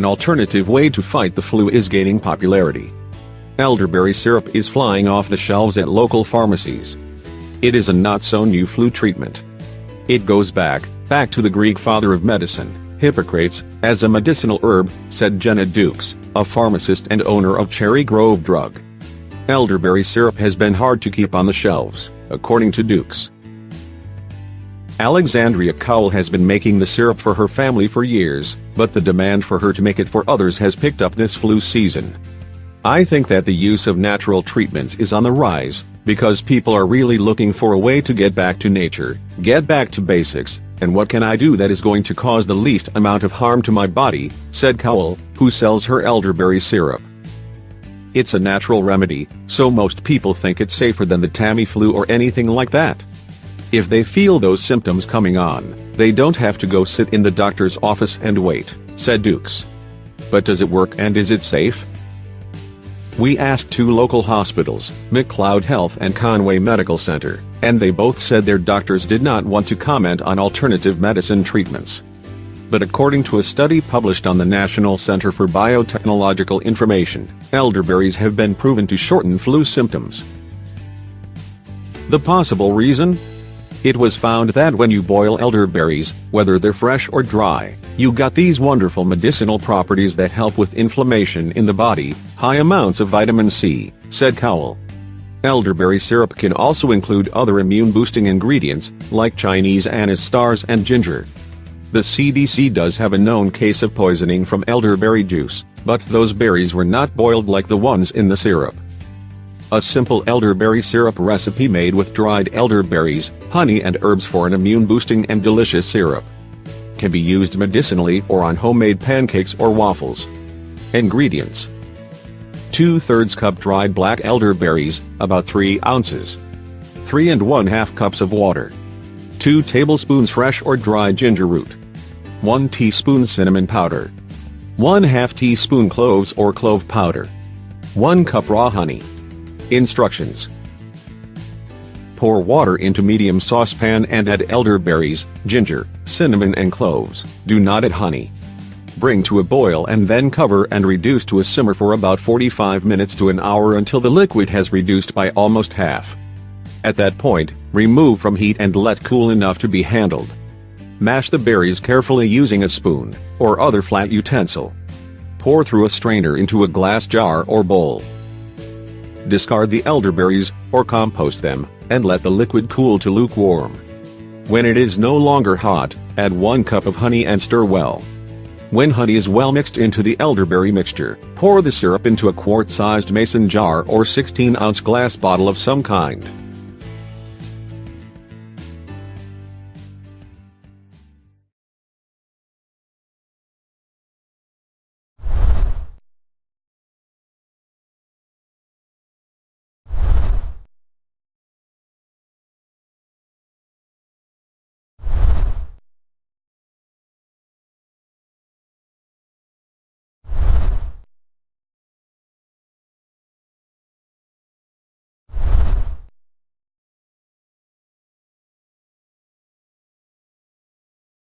an alternative way to fight the flu is gaining popularity. Elderberry syrup is flying off the shelves at local pharmacies. It is a not-so-new flu treatment. It goes back to the Greek father of medicine, Hippocrates, as a medicinal herb, said Jenna Dukes, a pharmacist and owner of Cherry Grove Drug. Elderberry syrup has been hard to keep on the shelves, according to Dukes. Alexandria Cowell has been making the syrup for her family for years, but the demand for her to make it for others has picked up this flu season. I think that the use of natural treatments is on the rise, because people are really looking for a way to get back to nature, get back to basics, and what can I do that is going to cause the least amount of harm to my body, said Cowell, who sells her elderberry syrup. It's a natural remedy, so most people think it's safer than the Tamiflu or anything like that. If they feel those symptoms coming on, they don't have to go sit in the doctor's office and wait, said Dukes. But does it work and is it safe? We asked 2 local hospitals, McLeod Health and Conway Medical Center, and they both said their doctors did not want to comment on alternative medicine treatments. But according to a study published on the National Center for Biotechnological Information, elderberries have been proven to shorten flu symptoms. The possible reason? It was found that when you boil elderberries, whether they're fresh or dry, you got these wonderful medicinal properties that help with inflammation in the body, high amounts of vitamin C, said Cowell. Elderberry syrup can also include other immune-boosting ingredients, like Chinese anise stars and ginger. The CDC does have a known case of poisoning from elderberry juice, but those berries were not boiled like the ones in the syrup. A simple elderberry syrup recipe made with dried elderberries, honey and herbs for an immune-boosting and delicious syrup. Can be used medicinally or on homemade pancakes or waffles. Ingredients: 2/3 cup dried black elderberries, about 3 ounces. 3 1/2 cups of water. 2 tablespoons fresh or dry ginger root. 1 teaspoon cinnamon powder. 1/2 teaspoon cloves or clove powder. 1 cup raw honey. Instructions: pour water into medium saucepan and add elderberries, ginger, cinnamon and cloves. Do not add honey. Bring to a boil and then cover and reduce to a simmer for about 45 minutes to an hour until the liquid has reduced by almost half. At that point, remove from heat and let cool enough to be handled. Mash the berries carefully using a spoon or other flat utensil. Pour through a strainer into a glass jar or bowl. Discard the elderberries, or compost them, and let the liquid cool to lukewarm. When it is no longer hot, add 1 cup of honey and stir well. When honey is well mixed into the elderberry mixture, pour the syrup into a quart-sized mason jar or 16-ounce glass bottle of some kind.